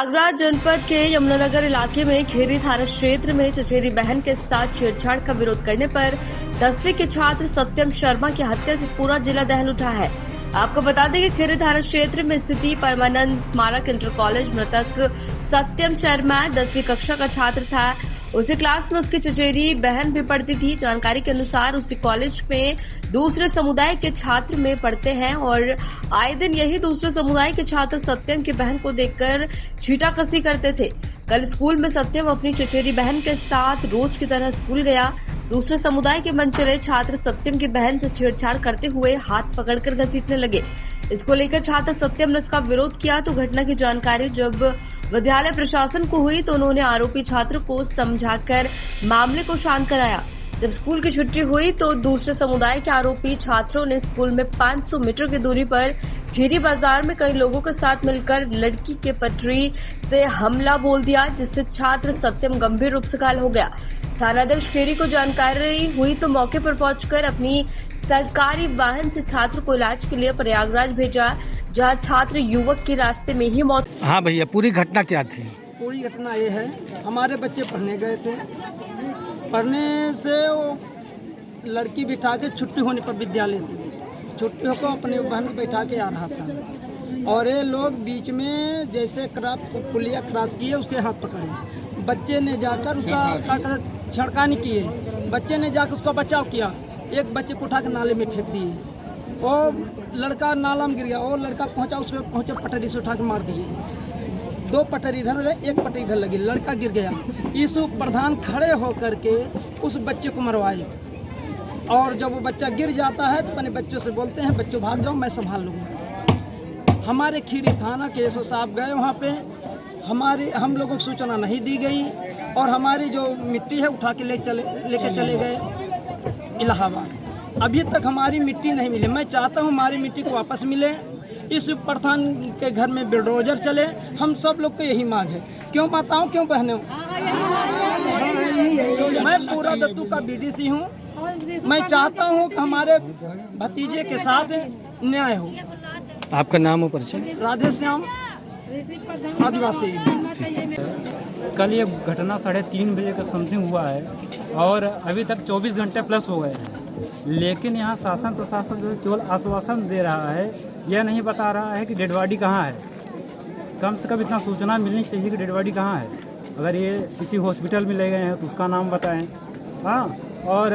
प्रयागराज जनपद के यमुनानगर इलाके में खेरी थाना क्षेत्र में चचेरी बहन के साथ छेड़छाड़ का विरोध करने पर 10वीं के छात्र सत्यम शर्मा की हत्या से पूरा जिला दहल उठा है। आपको बता दें कि खेरी थाना क्षेत्र में स्थित परमानंद स्मारक इंटर कॉलेज मृतक सत्यम शर्मा 10वीं कक्षा का छात्र था। उसी क्लास में उसकी चचेरी बहन भी पढ़ती थी। जानकारी के अनुसार उसी कॉलेज में दूसरे समुदाय के छात्र में पढ़ते हैं और आए दिन यही दूसरे समुदाय के छात्र सत्यम की बहन को देखकर छींटाकसी करते थे। कल स्कूल में सत्यम अपनी चचेरी बहन के साथ रोज की तरह स्कूल गया। दूसरे समुदाय के मनचले छात्र सत्यम की बहन से छेड़छाड़ करते हुए हाथ पकड़कर घसीटने लगे। इसको लेकर छात्र सत्यम ने इसका विरोध किया तो घटना की जानकारी जब विद्यालय प्रशासन को हुई तो उन्होंने आरोपी छात्र को समझाकर मामले को शांत कराया। जब स्कूल की छुट्टी हुई तो दूसरे समुदाय के आरोपी छात्रों ने स्कूल में 500 मीटर की दूरी पर खीरी बाजार में कई लोगों के साथ मिलकर लड़की के पटरी से हमला बोल दिया, जिससे छात्र सत्यम गंभीर रूप से घायल हो गया। थानाध्यक्ष खेरी को जानकारी हुई तो मौके पर पहुंचकर अपनी सरकारी वाहन से छात्र को इलाज के लिए प्रयागराज भेजा, जहां छात्र युवक की रास्ते में ही मौत। हाँ भैया, पूरी घटना क्या थी? पूरी घटना ये है, हमारे बच्चे पढ़ने गए थे। पढ़ने से वो लड़की बिठा के छुट्टी होने पर विद्यालय से छुट्टी होकर अपने बहन को बैठा के आ रहा था और ये लोग बीच में जैसे पुलिया क्रॉस किए उसके हाथ पकड़े। बच्चे ने जाकर उसका छड़कानी किए, बच्चे ने जाकर उसका बचाव किया। एक बच्चे को उठा के नाले में फेंक दिए। वो लड़का नाला में गिर गया। वो लड़का पहुंचा, उसके पहुंचे पटरी से उठा के मार दिए। 2 पटरी इधर एक पटरी इधर लगी, लड़का गिर गया। इस प्रधान खड़े होकर के उस बच्चे को मरवाए और जब वो बच्चा गिर जाता है तो अपने बच्चों से बोलते हैं बच्चों भाग जाओ, मैं संभाल लूँगा। हमारे खीरी थाना के एसओ साहब गए वहाँ पे, हम लोगों को सूचना नहीं दी गई और हमारी जो मिट्टी है उठा के लेके चले गए इलाहाबाद। अभी तक हमारी मिट्टी नहीं मिली। मैं चाहता हूँ हमारी मिट्टी को वापस मिले। इस प्रधान के घर में बिल्डोजर चले। हम सब लोग को यही मांग है। क्यों बताऊँ, क्यों बहने? मैं पूरा दत्तू का बीडीसी हूँ। मैं चाहता हूँ कि हमारे भतीजे के साथ न्याय हो। आपका नाम और परिचय? राधे श्याम, आदिवासी। कल ये घटना 3:30 बजे का समथिंग हुआ है और अभी तक 24 घंटे प्लस हो गए हैं, लेकिन यहाँ शासन प्रशासन जो है केवल आश्वासन दे रहा है, यह नहीं बता रहा है कि डेड बॉडी कहाँ है। कम से कम इतना सूचना मिलनी चाहिए कि डेड बॉडी कहाँ है। अगर ये किसी हॉस्पिटल में ले गए हैं तो उसका नाम बताएं। हाँ, और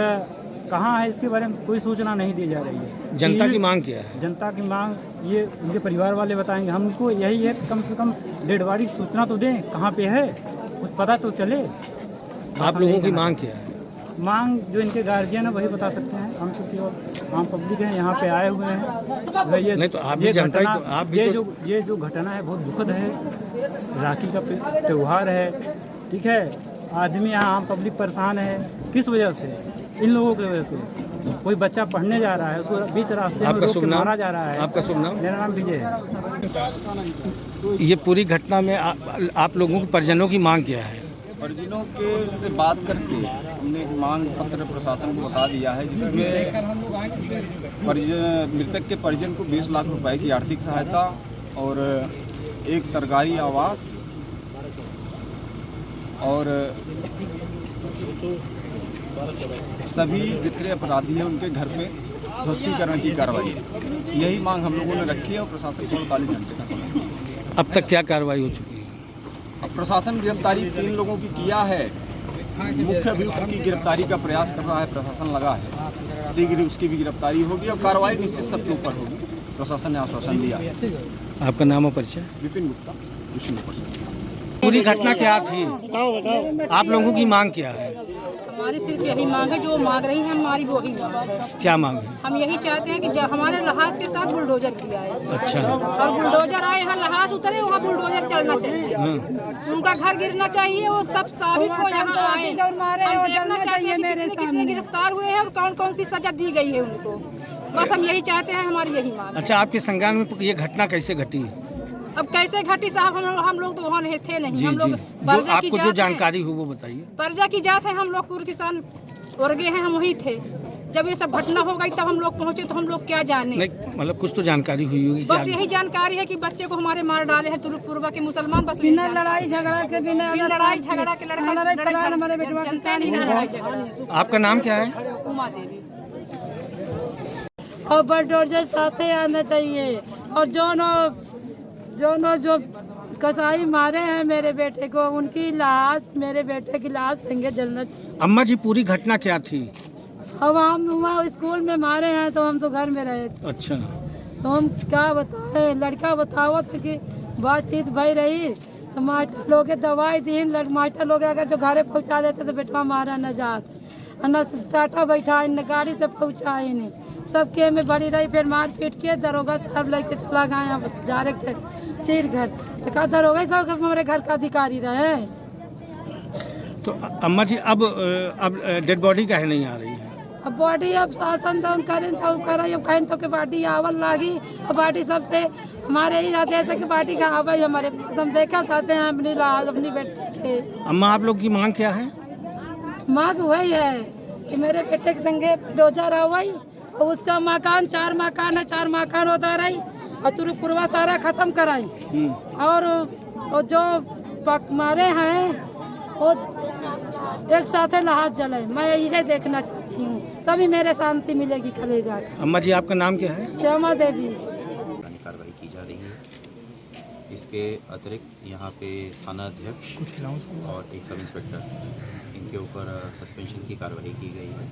कहाँ है इसके बारे में कोई सूचना नहीं दी जा रही है। जनता की मांग क्या है? जनता की मांग ये उनके परिवार वाले बताएंगे। हमको यही है कि कम से कम डेड बॉडी सूचना तो दें, कहाँ पे है कुछ पता तो चले। आप लोगों की मांग क्या है? मांग जो इनके गार्जियन है वही बता सकते हैं। हम तो केवल आम पब्लिक हैं, यहाँ पे आए हुए हैं। ये नहीं तो आप भी जनता ही तो, आप भी ये जो घटना है बहुत दुखद है। राखी का त्यौहार है, ठीक है। आदमी यहाँ आम पब्लिक परेशान है। किस वजह से? इन लोगों की वजह से। कोई बच्चा पढ़ने जा रहा है, उसको बीच रास्ते में रोक के मारा जा रहा है। आपका शुभ नाम? मेरा नाम विजय है। ये पूरी घटना में आप लोगों के परिजनों की मांग क्या है? परिजनों के से बात करके हमने एक मांग पत्र प्रशासन को बता दिया है, जिसमें मृतक के परिजन को 20 लाख रुपए की आर्थिक सहायता और एक सरकारी आवास और सभी जितने अपराधी हैं उनके घर में ध्वस्तीकरण की कार्रवाई है। यही मांग हम लोगों ने रखी है और प्रशासन को 48 घंटे का समय। अब तक क्या कार्रवाई हो चुकी है? अब प्रशासन गिरफ्तारी 3 लोगों की किया है। मुख्य अभियुक्त की गिरफ्तारी का प्रयास कर रहा है, प्रशासन लगा है। शीघ्र उसकी भी गिरफ्तारी होगी और कार्रवाई निश्चित सबके ऊपर होगी। प्रशासन ने आश्वासन दिया। आपका नाम और परिचय? विपिन गुप्ता, कुशीनगर। पूरी घटना क्या थी? आप लोगों की मांग क्या है? हमारी सिर्फ यही मांग है, जो मांग रही है हमारी वो ही मांग है। क्या मांग है? हम यही चाहते हैं कि हमारे लहाज के साथ बुलडोजर किया है। अच्छा। और बुलडोजर आए, यहाँ लहाज उतरे, वहाँ बुलडोजर चलना चाहिए। उनका घर गिरना चाहिए, वो सब साबित हो, यहाँ आए। हम देखना चाहते हैं कि कितने गिरफ्तार हुए हैं और कौन कौन सी सजा दी गई है उनको। बस हम यही चाहते हैं, हमारी यही मांग। अच्छा, आपके संज्ञान में ये घटना कैसे घटी? अब कैसे घटी साहब, हम लोग तो वहाँ थे नहीं। जी, हम लोग जो आपको जो जानकारी हो वो बताइए। पर्जा की जात है, हम लोग कुर किसान वर्गे हैं, हम वही थे। जब ये सब घटना हो गई तब हम लोग पहुंचे तो हम लोग क्या जाने। नहीं मतलब कुछ तो जानकारी हुई होगी कि बस यही जानकारी है कि बच्चे को हमारे मार डाले हैं तुरुपुरवा के मुसलमान। बस बिना लड़ाई झगड़ा के बिना लड़ाई झगड़ा के जनता नहीं लड़ाई झगड़ा। आपका नाम क्या है? उमा देवी। और बुलडोजर साथे आना चाहिए। और जो कसाई मारे हैं मेरे बेटे को, उनकी लाश, मेरे बेटे की लाश संगे जलना चाहिए। अम्मा जी पूरी घटना क्या थी? अब हम वहाँ स्कूल में मारे हैं तो हम तो घर में रहे थे। अच्छा, तो हम क्या बताएं, लड़का बताओ तो कि बातचीत भई रही तो मास्टर लोग दवाई दी, मास्टर लोग अगर जो घरे पहुँचा देते तो बेटवा मारा न जात, न टाटा बैठा न गाड़ी से पहुँचाए नहीं, सबके में बड़ी रही। फिर मार पीट के दरोगा साहब लेके चला गया यहाँ डायरेक्ट चीर घर। तो कहा दरोगा साहब हमारे घर का अधिकारी रहे। तो अम्मा जी अब डेड बॉडी काहे नहीं आ रही है? अब बॉडी अब शासन तो करें तो करें, अब कहें तो के पार्टी आवल लागी और पार्टी सबसे हमारे ही जाते हैं कि पार्टी का आवाज हमारे पास हम देखा चाहते हैं अपनी लाज अपनी बेटे के। अम्मा आप लोग की मांग क्या है? मांग वही है कि मेरे बेटे के संगे डोजा रहा वही और उसका मकान 4 मकान है, 4 मकान होता रही और तुरुपुरवा सारा खत्म कराई। और जो मारे हैं वो एक साथ लाश जले। मैं इसे देखना चाहती हूँ, तभी मेरे शांति मिलेगी कलेजा। अम्मा जी आपका नाम क्या है? श्यामा देवी। कार्रवाई की जा रही है। इसके अतिरिक्त यहाँ पे थाना अध्यक्ष और एक सब इंस्पेक्टर इनके ऊपर सस्पेंशन की कार्रवाई की गई है।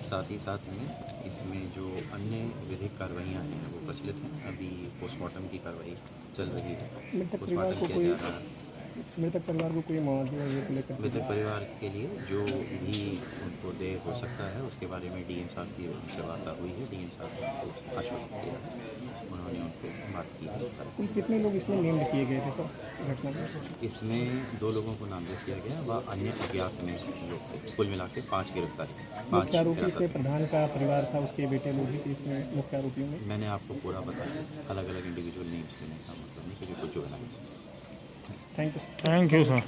साथ ही साथ में इसमें जो अन्य विधिक कार्रवाइयाँ हैं वो प्रचलित हैं। अभी पोस्टमार्टम की कार्रवाई चल रही है, पोस्टमार्टम किया जा रहा है। मृतक परिवार को कोई मुआवजा लेकर मृतक परिवार के लिए जो भी उनको देय हो सकता है उसके बारे में डीएम साहब की उनसे वार्ता हुई है। डीएम साहब ने उनको आश्वस्त किया है, उन्होंने उनको बात की है। कुल कितने लोग इसमें नेम किए गए थे घटना में? इसमें 2 लोगों को नामजद किया गया व अन्य अज्ञात में लोग थे। कुल मिला के 5 गिरफ्तारी, 5 मुख्य आरोपी इसमें प्रधान का परिवार था, उसके बेटे लोग भी थे इसमें मुख्य आरोपियों में। मैंने आपको पूरा बताया, अलग अलग इंडिविजुअल नेम्स लेने का मतलब नहीं क्योंकि कुछ जो है। Thank you sir.